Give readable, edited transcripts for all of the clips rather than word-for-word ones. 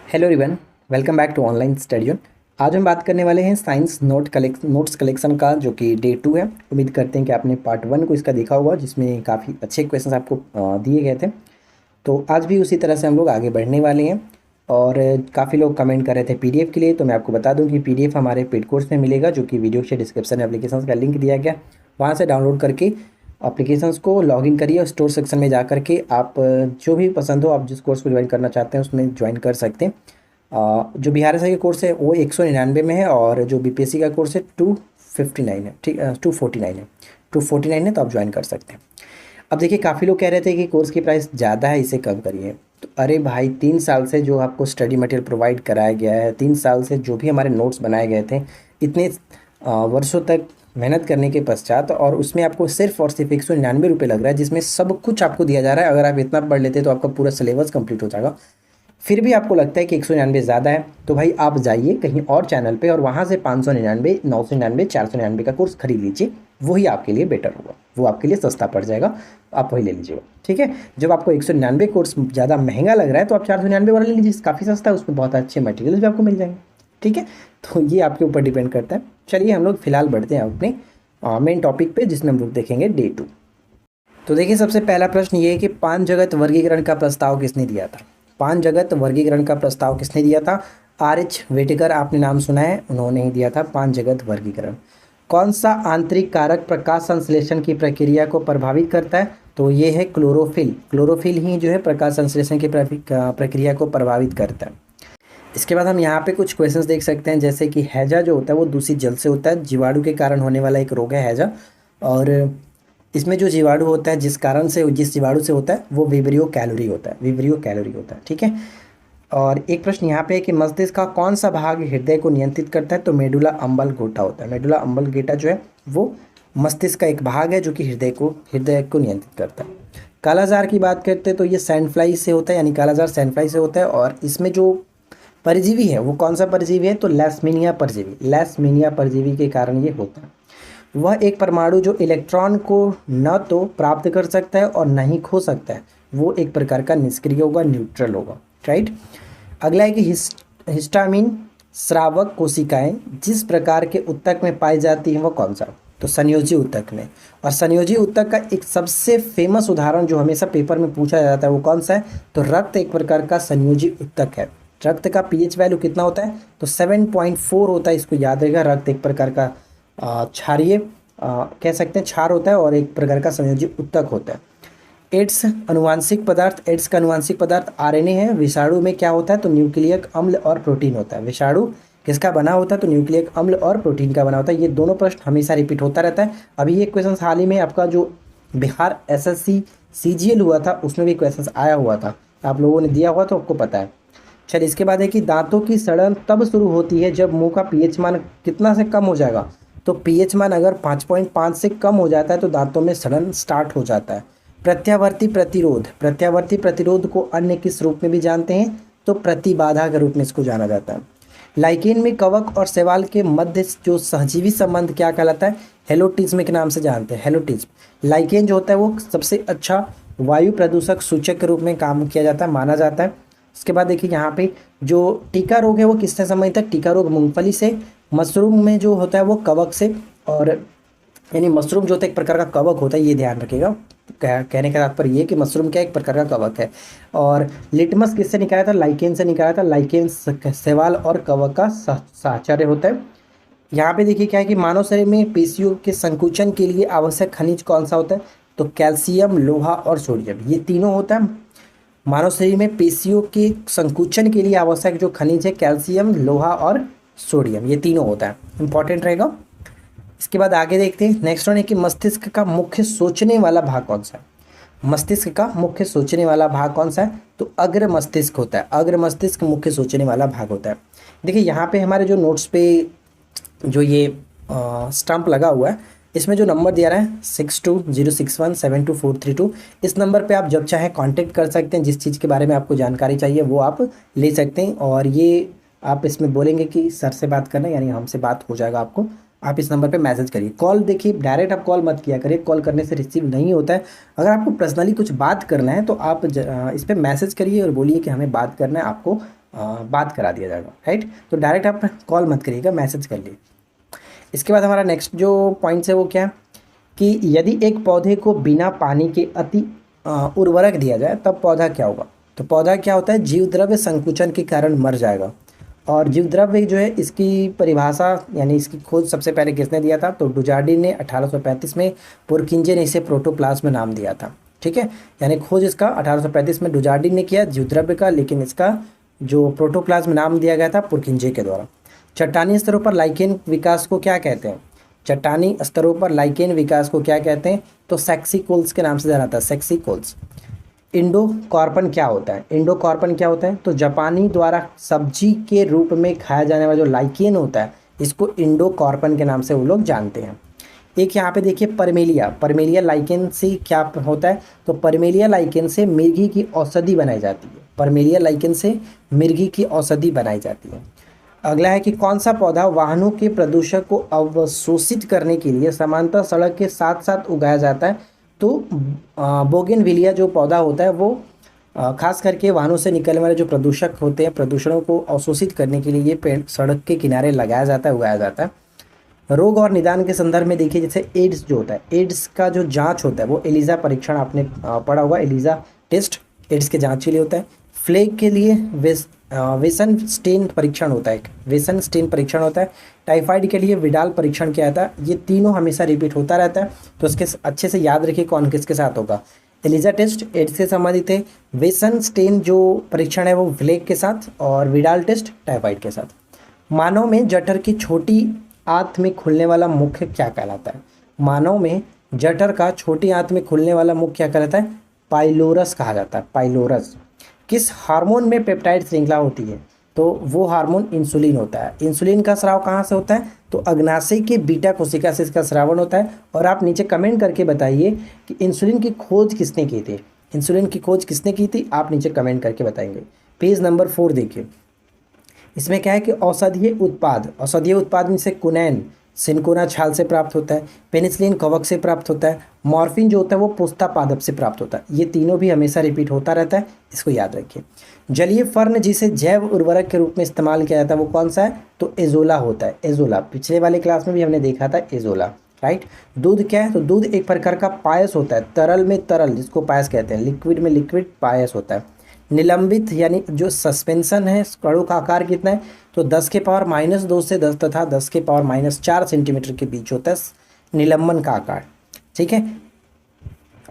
Hello everyone, welcome back to online study. आज हम बात करने वाले हैं साइंस नोट्स कलेक्शन का, जो कि डे 2 है। उम्मीद करते हैं कि आपने पार्ट 1 को इसका देखा होगा, जिसमें काफ़ी अच्छे क्वेश्चंस आपको दिए गए थे। तो आज भी उसी तरह से हम लोग आगे बढ़ने वाले हैं। और काफ़ी लोग कमेंट कर रहे थे पीडीएफ के लिए, तो मैं आपको बता दूं कि पीडीएफ हमारे पेड कोर्स में मिलेगा, जो कि वीडियो के डिस्क्रिप्शन में एप्लीकेशन का लिंक दिया गया, वहाँ से डाउनलोड करके एप्लीकेशंस को लॉगिन करिए और स्टोर सेक्शन में जा करके आप जो भी पसंद हो, आप जिस कोर्स को ज्वाइन करना चाहते हैं उसमें ज्वाइन कर सकते हैं। जो बिहार एसआई का कोर्स है वो 199 में है, और जो बीपीएससी का कोर्स है 259 है। ठीक, 249 है, तो आप ज्वाइन कर सकते हैं। अब देखिए, काफ़ी लोग कह रहे थे कि कोर्स की प्राइस ज़्यादा है, इसे कम करिए। तो अरे भाई, 3 साल से जो आपको स्टडी मटेरियल प्रोवाइड कराया गया है, 3 साल से जो भी हमारे नोट्स बनाए गए थे, इतने वर्षों तक मेहनत करने के पश्चात, और उसमें आपको सिर्फ और सिर्फ 199 रुपये लग रहा है, जिसमें सब कुछ आपको दिया जा रहा है। अगर आप इतना पढ़ लेते तो आपका पूरा सिलेबस कंप्लीट हो जाएगा। फिर भी आपको लगता है कि 199 ज़्यादा है, तो भाई आप जाइए कहीं और चैनल पे और वहाँ से 599, 999, 499 का कोर्स खरीद लीजिए। वही आपके लिए बेटर होगा, वो आपके लिए सस्ता पड़ जाएगा, आप वही ले लीजिएगा। ठीक है, जब आपको 199 कोर्स ज़्यादा महंगा लग रहा है, तो आप 499 वाला ले लीजिए, काफ़ी सस्ता है, उसमें बहुत अच्छे मटेरियल भी आपको मिल जाएंगे। ठीक है, तो ये आपके ऊपर डिपेंड करता है। चलिए हम लोग फिलहाल बढ़ते हैं अपने मेन टॉपिक पे, जिसमें हम लोग देखेंगे डे 2। तो देखिए, सबसे पहला प्रश्न ये है कि पांच जगत वर्गीकरण का प्रस्ताव किसने दिया था? पांच जगत वर्गीकरण का प्रस्ताव किसने दिया था? आर.एच. वेटेकर, आपने नाम सुना है, उन्होंने ही दिया था पांच जगत वर्गीकरण। कौन सा आंतरिक कारक प्रकाश संश्लेषण की प्रक्रिया को प्रभावित करता है? तो ये है क्लोरोफिल। क्लोरोफिल ही जो है प्रकाश संश्लेषण की प्रक्रिया को प्रभावित करता है। इसके बाद हम यहाँ पे कुछ क्वेश्चंस देख सकते हैं, जैसे कि हैजा जो होता है वो दूषित जल से होता है। जीवाणु के कारण होने वाला एक रोग है हैजा, और इसमें जो जीवाणु होता है, जिस जीवाणु से होता है वो विब्रियो कैलोरी होता है। ठीक है, और एक प्रश्न यहाँ पे है कि मस्तिष्क का कौन सा भाग हृदय को नियंत्रित करता है? तो मेडुला अम्बलगोटा होता है। मेडुला अम्बलगोटा जो है वो मस्तिष्क का एक भाग है, जो कि हृदय को नियंत्रित करता है। कालाजार की बात करते हैं तो ये सैंडफ्लाई से होता है, यानी कालाजार सैंडफ्लाई से होता है। और इसमें जो परजीवी है वो कौन सा परजीवी है? तो लैस्मीनिया परजीवी के कारण ये होता है। वह एक परमाणु जो इलेक्ट्रॉन को न तो प्राप्त कर सकता है और न ही खो सकता है, वो एक प्रकार का निष्क्रिय होगा, न्यूट्रल होगा। राइट। अगला है कि हिस्टामिन स्रावक कोशिकाएं जिस प्रकार के ऊतक में पाई जाती हैं वो कौन सा? तो संयोजी ऊतक में। और संयोजी ऊतक का एक सबसे फेमस उदाहरण जो हमेशा पेपर में पूछा जाता है वो कौन सा है? तो रक्त एक प्रकार का संयोजी ऊतक है। रक्त का पीएच वैल्यू कितना होता है? तो 7.4 होता है। इसको याद रखेगा। रक्त एक प्रकार का क्षारीय कह सकते हैं, क्षार होता है, और एक प्रकार का संयोजी ऊतक होता है। एड्स का अनुवांशिक पदार्थ आरएनए है। विषाणु में क्या होता है? तो न्यूक्लियक अम्ल और प्रोटीन होता है। विषाणु किसका बना होता है? तो न्यूक्लियक अम्ल और प्रोटीन का बना होता है। ये दोनों प्रश्न हमेशा रिपीट होता रहता है। अभी ये क्वेश्चन हाल ही में आपका जो बिहार एसएससी सीजीएल हुआ था, उसमें भी क्वेश्चन आया हुआ था, आप लोगों ने दिया हुआ तो आपको पता है। चलिए, इसके बाद है कि दांतों की सड़न तब शुरू होती है जब मुंह का पीएच मान कितना से कम हो जाएगा? तो पीएच मान अगर 5.5 से कम हो जाता है तो दांतों में सड़न स्टार्ट हो जाता है। प्रत्यावर्ती प्रतिरोध को अन्य किस रूप में भी जानते हैं? तो प्रतिबाधा के रूप में इसको जाना जाता है। लाइकेन में कवक और शैवाल के मध्य जो सहजीवी संबंध क्या कहलाता है? हेलोटिज्म के नाम से जानते हैं, हेलोटिज्म। लाइकेन जो होता है वो सबसे अच्छा वायु प्रदूषक सूचक के रूप में काम किया जाता है, माना जाता है। इसके बाद देखिए, यहाँ पे जो टीका रोग है वो किससे संबंधित है? टीका रोग मूंगफली से। मशरूम में जो होता है वो कवक से, और यानी मशरूम जो होता है एक प्रकार का कवक होता है, ये ध्यान रखिएगा। कहने का तात्पर्य ये कि मशरूम क्या एक प्रकार का कवक है। और लिटमस किससे निकाला था? लाइकेन से निकाला था। लाइकेन शैवाल और कवक का साहचर्य होता है। यहाँ पे देखिए क्या है कि मानव शरीर में पेशियों के संकुचन के लिए आवश्यक खनिज कौन सा होता है? तो कैल्शियम, लोहा और सोडियम, ये तीनों होता है। मानव शरीर में पेशियों के संकुचन के लिए आवश्यक जो खनिज है, कैल्शियम, लोहा और सोडियम, ये तीनों होता है, इंपॉर्टेंट रहेगा। इसके बाद आगे देखते हैं। नेक्स्ट वन है कि मस्तिष्क का मुख्य सोचने वाला भाग कौन सा है? मस्तिष्क का मुख्य सोचने वाला भाग कौन सा है? तो अग्र मस्तिष्क होता है। अग्र मस्तिष्क मुख्य सोचने वाला भाग होता है। देखिए, यहाँ पे हमारे जो नोट्स पे जो ये स्टंप लगा हुआ है, इसमें जो नंबर दिया रहा है 6206172432, इस नंबर पे आप जब चाहे कांटेक्ट कर सकते हैं। जिस चीज़ के बारे में आपको जानकारी चाहिए वो आप ले सकते हैं, और ये आप इसमें बोलेंगे कि सर से बात करना, यानी हमसे बात हो जाएगा आपको। आप इस नंबर पे मैसेज करिए। कॉल देखिए, डायरेक्ट आप कॉल मत किया करिए, कॉल करने से रिसीव नहीं होता है। अगर आपको पर्सनली कुछ बात करना है तो आप इस पर मैसेज करिए और बोलिए कि हमें बात करना है, आपको बात करा दिया जाएगा, राइट। तो डायरेक्ट आप कॉल मत करिएगा, मैसेज कर लिए। इसके बाद हमारा नेक्स्ट जो पॉइंट्स है वो क्या है कि यदि एक पौधे को बिना पानी के अति उर्वरक दिया जाए तब पौधा क्या होगा। तो पौधा क्या होता है, जीव द्रव्य संकुचन के कारण मर जाएगा। और जीव द्रव्य जो है इसकी परिभाषा यानी इसकी खोज सबसे पहले किसने दिया था, तो डुजार्डिन ने 1835 में, पुरकिंजे ने इसे प्रोटोप्लाज्म नाम दिया था, ठीक है। यानी खोज इसका 1835 में डुजार्डिन ने किया जीव द्रव्य का, लेकिन इसका जो प्रोटोप्लाज्म नाम दिया गया था पुरकिंजे के द्वारा। चट्टानी स्तरों पर लाइकेन विकास को क्या कहते हैं, चट्टानी स्तरों पर लाइकेन विकास को क्या कहते हैं, तो सेक्सिकोल्स के नाम से जाना जाता है, सेक्सिकोल्स। इंडो कार्पन क्या होता है, इंडो कार्पन क्या होता है, तो जापानी द्वारा सब्जी के रूप में खाया जाने वाला जो लाइकेन होता है इसको इंडो कार्पन के नाम से वो लोग जानते हैं। एक यहाँ पे देखिए परमेलिया, परमेलिया लाइकेन से क्या होता है, तो परमेलिया लाइकेन से मिर्गी की औषधि बनाई जाती है, परमेलिया लाइकेन से मिर्गी की औषधि बनाई जाती है। अगला है कि कौन सा पौधा वाहनों के प्रदूषण को अवशोषित करने के लिए समांतर सड़क के साथ साथ उगाया जाता है, तो बोगेनविलिया जो पौधा होता है वो खास करके वाहनों से निकलने वाले जो प्रदूषक होते हैं, प्रदूषणों को अवशोषित करने के लिए ये पेड़ सड़क के किनारे लगाया जाता है, उगाया जाता है। रोग और निदान के संदर्भ में देखिए, जैसे एड्स जो होता है, एड्स का जो जांच होता है वो एलिजा परीक्षण आपने पढ़ा होगा, एलिजा टेस्ट एड्स के जांच के लिए होता है। फ्लेग के लिए वेसन स्टेन परीक्षण होता है, वेसन स्टेन परीक्षण होता है। टाइफाइड के लिए विडाल परीक्षण किया जाता है। ये तीनों हमेशा रिपीट होता रहता है, तो इसके अच्छे से याद रखिए कौन किसके साथ होगा। एलिजा टेस्ट एड्स से संबंधित है, वेसन स्टेन जो परीक्षण है वो फ्लेग के साथ, और विडाल टेस्ट टाइफाइड के साथ। मानव में जठर की छोटी आंत में खुलने वाला मुख क्या कहलाता है, मानव में जठर का छोटी आंत में खुलने वाला मुख क्या कहलाता है, पाइलोरस कहा जाता है, पाइलोरस। किस हार्मोन में पेप्टाइड श्रृंखला होती है, तो वो हार्मोन इंसुलिन होता है। इंसुलिन का स्राव कहाँ से होता है, तो अग्नाशय के बीटा कोशिका से इसका श्रावण होता है। और आप नीचे कमेंट करके बताइए कि इंसुलिन की खोज किसने की थी, इंसुलिन की खोज किसने की थी, आप नीचे कमेंट करके बताएंगे। पेज नंबर 4 देखिए, इसमें क्या है कि औषधीय उत्पाद, औषधीय उत्पाद में से कुनैन सिनकोना छाल से प्राप्त होता है, पेनिसिलिन कवक से प्राप्त होता है, मॉर्फिन जो होता है वो पुस्ता पादप से प्राप्त होता है। ये तीनों भी हमेशा रिपीट होता रहता है, इसको याद रखिए। जलीय फर्न जिसे जैव उर्वरक के रूप में इस्तेमाल किया जाता है वो कौन सा है, तो एजोला होता है, एजोला। पिछले वाले क्लास में भी हमने देखा था एजोला, राइट। दूध क्या है, तो दूध एक प्रकार का पायस होता है, तरल में तरल जिसको पायस कहते हैं, लिक्विड में लिक्विड पायस होता है। निलंबित यानी जो सस्पेंशन है कणों का आकार कितना है, तो 10 के पावर -2 से 10 तथा 10 के पावर -4 सेंटीमीटर के बीच होता है निलंबन का आकार, ठीक है।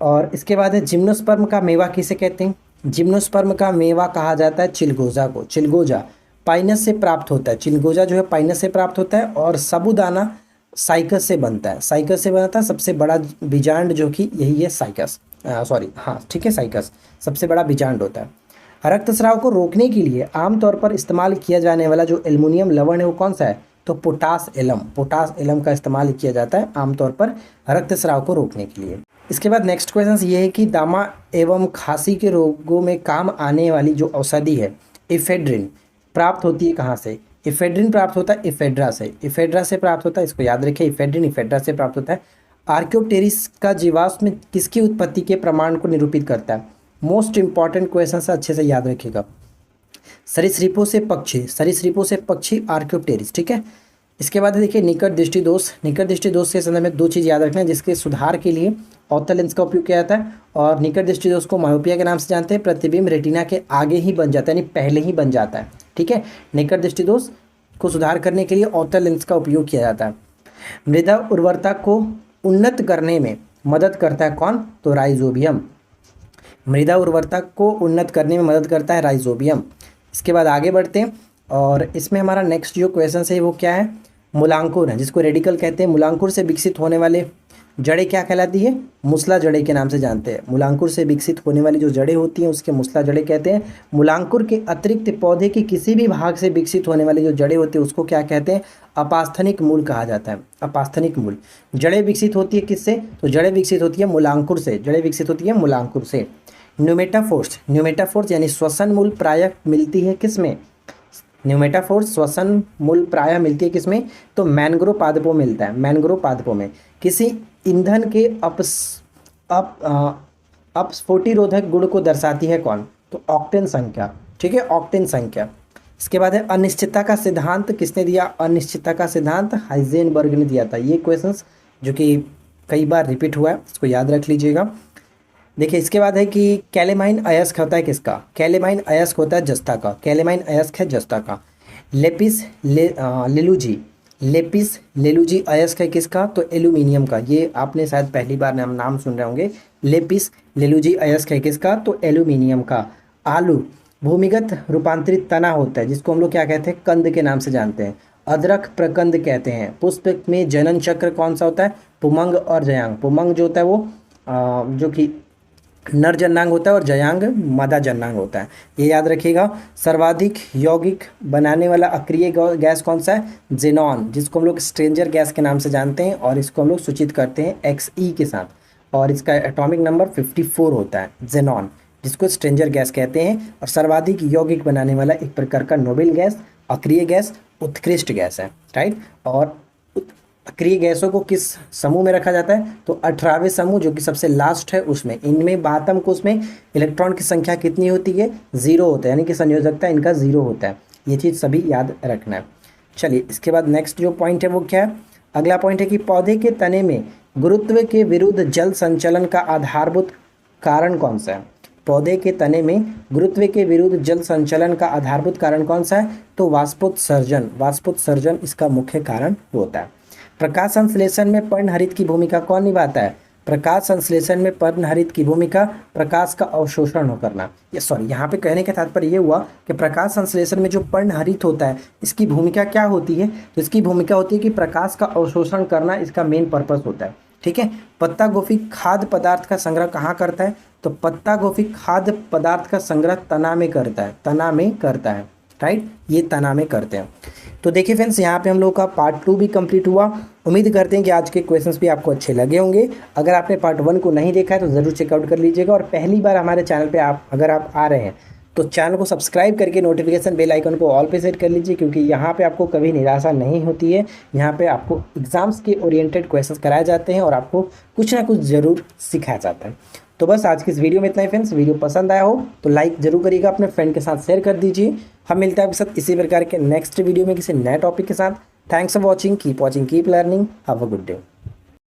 और इसके बाद है जिम्नोस्पर्म का मेवा किसे कहते हैं, जिम्नोस्पर्म का मेवा कहा जाता है चिलगोजा को, चिलगोजा पाइनस से प्राप्त होता है, चिलगोजा जो है पाइनस से प्राप्त होता है। और साबूदाना साइकस से बनता है, साइकस से बनता है। सबसे बड़ा बीजांड जो कि यही है साइकस, सॉरी हाँ ठीक है, साइकस सबसे बड़ा बीजांड होता है। रक्तस्राव को रोकने के लिए आमतौर पर इस्तेमाल किया जाने वाला जो एल्युमिनियम लवण है वो कौन सा है, तो पोटास एलम, पोटास एलम का इस्तेमाल किया जाता है आमतौर पर रक्तस्राव को रोकने के लिए। इसके बाद नेक्स्ट क्वेश्चन ये है कि दमा एवं खांसी के रोगों में काम आने वाली जो औषधि है इफेड्रिन प्राप्त होती है कहाँ से, इफेड्रिन प्राप्त होता है इफेड्रा से, इफेड्रा से प्राप्त होता है, इसको याद रखिए, इफेड्रिन इफेड्रा से प्राप्त होता है। आर्क्योप्टेरिस का जीवाश्म किसकी उत्पत्ति के प्रमाण को निरूपित करता है, मोस्ट इंपॉर्टेंट क्वेश्चन से अच्छे से याद रखिएगा। सरीसृपों से पक्षी, सरीसृपों से पक्षी आर्क्योप्टेरिस, ठीक है। इसके बाद देखिए निकट दृष्टि दोष, निकट दृष्टि दोष के संदर्भ में दो चीज़ याद रखना है जिसके सुधार के लिए ऑप्टो लेंस का उपयोग किया जाता है। और निकट दृष्टि दोष को मायोपिया के नाम से जानते हैं, प्रतिबिंब रेटिना के आगे ही बन जाता है यानी पहले ही बन जाता है, ठीक है। निकट दृष्टि दोष को सुधार करने के लिए ऑप्टो लेंस का उपयोग किया जाता है। मृदा उर्वरता को उन्नत करने में मदद करता है कौन, तो राइजोबियम, मृदा उर्वरता को उन्नत करने में मदद करता है राइजोबियम। इसके बाद आगे बढ़ते हैं और इसमें हमारा नेक्स्ट जो क्वेश्चन है वो क्या है, मूलांकुर है जिसको रेडिकल कहते हैं। मूलांकुर से विकसित होने वाले जड़ें क्या कहलाती है, मुसला जड़ें के नाम से जानते हैं। मूलांकुर से विकसित होने वाली जो जड़ें होती हैं उसके मुसला जड़ें कहते हैं। मूलांकुर के अतिरिक्त पौधे के किसी भी भाग से विकसित होने वाली जो जड़ें होती है उसको क्या कहते हैं, अपास्थनिक मूल कहा जाता है, अपास्थनिक मूल। जड़ें विकसित होती है किससे, तो जड़ें विकसित होती है मूलांकुर से, जड़ें विकसित होती है मूलांकुर से। न्यूमेटाफोर्स, न्यूमेटाफोर्स यानी श्वसन मूल प्रायः मिलती है किसमें, न्यूमेटाफोर्स श्वसन मूल प्रायः मिलती है किसमें, तो मैंग्रोव पादपों में मिलता है, मैंग्रोव पादपों में। किसी ईंधन के अपस्फोटिरोधक गुण को दर्शाती है कौन, तो ऑक्टेन संख्या, ठीक है, ऑक्टेन संख्या। इसके बाद है अनिश्चितता का सिद्धांत किसने दिया? अनिश्चितता का सिद्धांत हाइजेनबर्ग ने दिया था। ये क्वेश्चंस जो कि कई बार रिपीट हुआ है, इसको याद रख लीजिएगा। देखिए इसके बाद है कि कैलेमाइन अयस्क होता है किसका? कैलेमाइन अयस्क होता है जस्ता का। कैलेमाइन अयस्क है जस्ता का। लेपिस लेलुजी अयस्क है किसका? तो एल्यूमिनियम का। ये आपने शायद पहली बार नाम सुन रहे होंगे। लेपिस लेलुजी अयस्क है किसका? तो एल्यूमिनियम का। आलू भूमिगत रूपांतरित तना होता है जिसको हम लोग क्या कहते हैं? कंद के नाम से जानते हैं। अदरक प्रकंद कहते हैं। पुष्प में जनन चक्र कौन सा होता है? पुमंग और जयांग। पुमंग जो होता है वो जो कि नर जन्नांग होता है और जयांग मादा जन्नांग होता है, ये याद रखिएगा। सर्वाधिक यौगिक बनाने वाला अक्रिय गैस कौन सा है? जेनॉन, जिसको हम लोग स्ट्रेंजर गैस के नाम से जानते हैं और इसको हम लोग सूचित करते हैं XE के साथ, और इसका एटॉमिक नंबर 54 होता है। जेनॉन जिसको स्ट्रेंजर गैस कहते हैं और सर्वाधिक यौगिक बनाने वाला एक प्रकार का नोबेल गैस, अक्रिय गैस, उत्कृष्ट गैस है, राइट। और अक्रिय गैसों को किस समूह में रखा जाता है? तो 18वें समूह जो कि सबसे लास्ट है उसमें। इनमें 12वें कोष में इलेक्ट्रॉन की संख्या कितनी होती है? 0 होता है, यानी कि संयोजकता इनका 0 होता है। ये चीज़ सभी याद रखना है। चलिए इसके बाद नेक्स्ट जो पॉइंट है वो क्या है? अगला पॉइंट है कि पौधे के तने में गुरुत्व के विरुद्ध जल संचलन का आधारभूत कारण कौन सा है? पौधे के तने में गुरुत्व के विरुद्ध जल संचलन का आधारभूत कारण कौन सा है? तो वाष्पोत्सर्जन। वाष्पोत्सर्जन इसका मुख्य कारण होता है। प्रकाश संश्लेषण में पर्णहरित की भूमिका कौन निभाता है? प्रकाश संश्लेषण में पर्णहरित की भूमिका प्रकाश का अवशोषण करना। ये सॉरी, यहाँ पे कहने का तात्पर्य ये हुआ कि प्रकाश संश्लेषण में जो पर्णहरित होता है इसकी भूमिका क्या होती है? तो इसकी भूमिका होती है कि प्रकाश का अवशोषण करना इसका मेन पर्पस होता है, ठीक है। पत्ता गोभी खाद्य पदार्थ का संग्रह कहाँ करता है? तो पत्ता गोभी खाद्य पदार्थ का संग्रह तना में करता है, तना में करता है, राइट। ये तना में करते हैं। तो देखिए फ्रेंड्स, यहाँ पे हम लोग का पार्ट 2 भी कंप्लीट हुआ। उम्मीद करते हैं कि आज के क्वेश्चंस भी आपको अच्छे लगे होंगे। अगर आपने पार्ट 1 को नहीं देखा है तो ज़रूर चेकआउट कर लीजिएगा, और पहली बार हमारे चैनल पे अगर आप आ रहे हैं तो चैनल को सब्सक्राइब करके नोटिफिकेशन बेल आइकन को ऑल पे सेट कर लीजिए, क्योंकि यहाँ पे आपको कभी निराशा नहीं होती है। यहाँ पे आपको एग्जाम्स के ओरिएंटेड क्वेश्चंस कराए जाते हैं और आपको कुछ ना कुछ ज़रूर सिखाया जाता है। तो बस आज की इस वीडियो में इतना ही फ्रेंड्स। वीडियो पसंद आया हो तो लाइक जरूर करिएगा, अपने फ्रेंड के साथ शेयर कर दीजिए। हम मिलते हैं आपके साथ इसी प्रकार के नेक्स्ट वीडियो में किसी नए टॉपिक के साथ। Thanks for watching, keep learning, have a good day.